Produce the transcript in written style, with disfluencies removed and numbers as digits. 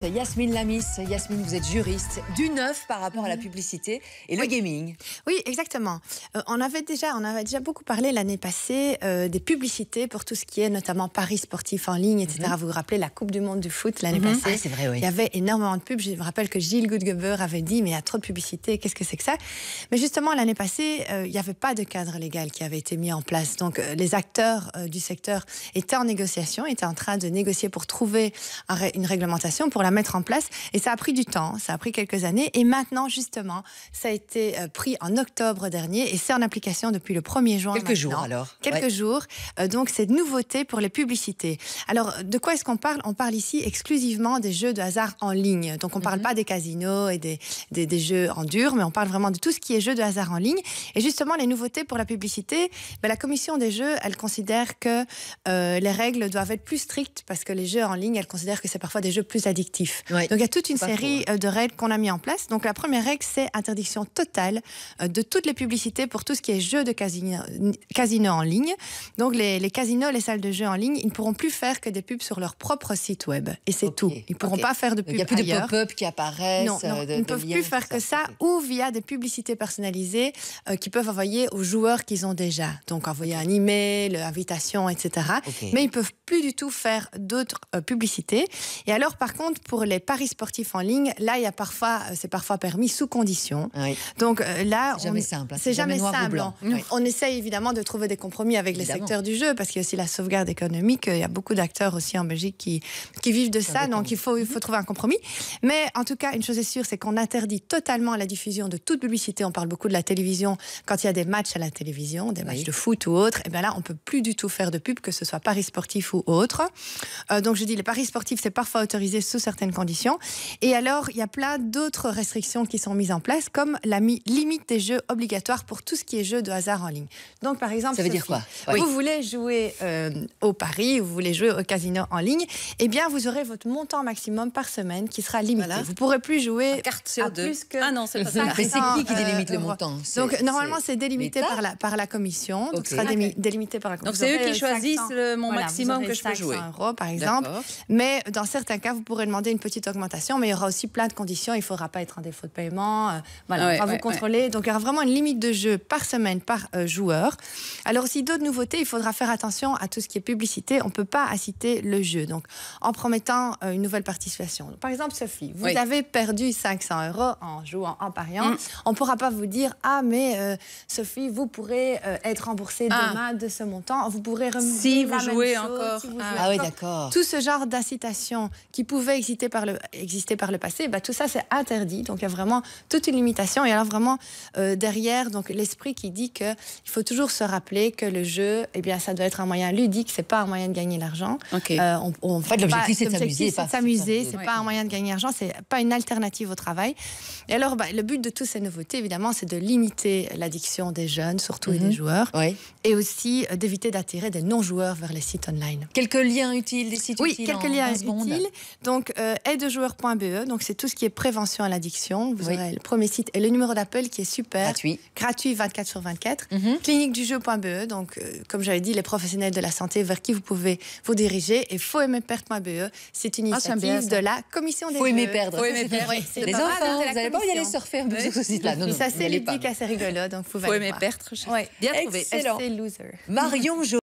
Yasmine Lamis, Yasmine, vous êtes juriste, du neuf par rapport à la publicité et le gaming. Oui, exactement. On avait déjà beaucoup parlé l'année passée des publicités pour tout ce qui est notamment paris sportifs en ligne, etc. Vous vous rappelez la Coupe du Monde du foot l'année passée? Ah, c'est vrai, oui. Il y avait énormément de pubs. Je me rappelle que Gilles Goudgeber avait dit mais il y a trop de publicité, qu'est-ce que c'est que ça? Mais justement, l'année passée, il n'y avait pas de cadre légal qui avait été mis en place. Donc les acteurs du secteur étaient en négociation, étaient en train de négocier pour trouver une réglementation, pour la mettre en place. Et ça a pris du temps, ça a pris quelques années. Et maintenant, justement, ça a été pris en octobre dernier et c'est en application depuis le 1er juin. Quelques jours alors. Quelques jours. Donc, c'est de nouveauté pour les publicités. Alors, de quoi est-ce qu'on parle? On parle ici exclusivement des jeux de hasard en ligne. Donc, on ne parle pas des casinos et des jeux en dur, mais on parle vraiment de tout ce qui est jeux de hasard en ligne. Et justement, les nouveautés pour la publicité, la commission des jeux, elle considère que les règles doivent être plus strictes parce que les jeux en ligne, elle considère que c'est parfois des jeux plus addictifs. Oui. Donc, il y a toute une série de règles qu'on a mis en place. Donc, la première règle, c'est interdiction totale de toutes les publicités pour tout ce qui est jeux de casino en ligne. Donc, les casinos, les salles de jeux en ligne, ils ne pourront plus faire que des pubs sur leur propre site web. Et c'est tout. Ils ne pourront pas faire de pubs ailleurs. Il n'y a plus de pop-up qui apparaissent. Non, ils ne peuvent plus faire que ça ou via des publicités personnalisées qu'ils peuvent envoyer aux joueurs qu'ils ont déjà. Donc, envoyer un email, invitation, etc. Mais ils ne peuvent plus du tout faire d'autres publicités. Et alors, par contre, pour les paris sportifs en ligne, là, c'est parfois permis sous condition. Oui. Donc là, c'est jamais simple. C'est jamais simple. On essaye évidemment de trouver des compromis avec les secteurs du jeu, parce qu'il y a aussi la sauvegarde économique. Il y a beaucoup d'acteurs aussi en Belgique qui vivent de ça, donc il faut trouver un compromis. Mais en tout cas, une chose est sûre, c'est qu'on interdit totalement la diffusion de toute publicité. On parle beaucoup de la télévision. Quand il y a des matchs à la télévision, des matchs de foot ou autres, et bien là, on peut plus du tout faire de pub, que ce soit paris sportif ou autre. Donc je dis, les paris sportifs, c'est parfois autorisé sous certaines conditions. Et alors, il y a plein d'autres restrictions qui sont mises en place, comme la limite des jeux obligatoires pour tout ce qui est jeux de hasard en ligne. Donc, par exemple, ça veut dire quoi? Vous voulez jouer au pari, ou vous voulez jouer au casino en ligne, eh bien, vous aurez votre montant maximum par semaine qui sera limité. Vous ne pourrez plus jouer à plus que... Ah non, c'est pas ça. Mais c'est qui délimite le montant? Donc, normalement, c'est délimité par la commission. Donc, ce sera délimité par la commission. Donc, c'est eux qui choisissent mon maximum que je peux jouer. 500 € par exemple. Mais dans certains cas, vous pourrez demander une petite augmentation, mais il y aura aussi plein de conditions. Il ne faudra pas être en défaut de paiement. On va vous contrôler. Donc, il y aura vraiment une limite de jeu par semaine, par joueur. Alors, aussi, d'autres nouveautés, il faudra faire attention à tout ce qui est publicité. On ne peut pas inciter le jeu. Donc, en promettant une nouvelle participation. Donc, par exemple, Sophie, vous avez perdu 500 € en jouant, en pariant. On ne pourra pas vous dire, ah, mais Sophie, vous pourrez être remboursée demain de ce montant. Vous pourrez remettre si vous jouez encore. Ah oui, d'accord. Tout ce genre d'incitation qui pouvait exister par le passé, tout ça c'est interdit. Donc il y a vraiment toute une limitation. Et alors vraiment derrière, donc l'esprit qui dit qu'il faut toujours se rappeler que le jeu, ça doit être un moyen ludique, c'est pas un moyen de gagner l'argent. En fait, l'objectif c'est de s'amuser. C'est pas un moyen de gagner l'argent, c'est pas une alternative au travail. Et alors le but de toutes ces nouveautés, évidemment, c'est de limiter l'addiction des jeunes, surtout et des joueurs, et aussi d'éviter d'attirer des non-joueurs vers les sites online. Quelques liens utiles, des sites utiles. Oui, quelques liens utiles. Donc, aidejoueurs.be, donc c'est tout ce qui est prévention à l'addiction. Vous aurez le premier site et le numéro d'appel qui est super. Gratuit 24/24. Cliniquedujeu.be, donc comme j'avais dit, les professionnels de la santé vers qui vous pouvez vous diriger. Et foaimerperdre.be, c'est une initiative de la commission des jeux. Faut aimer perdre. Les enfants, vous n'allez pas y aller surfer un peu sur ce site-là. Non, ça c'est ludique, assez rigolo. Donc, faut aimer perdre. Bien trouvé. C'est loser. Marion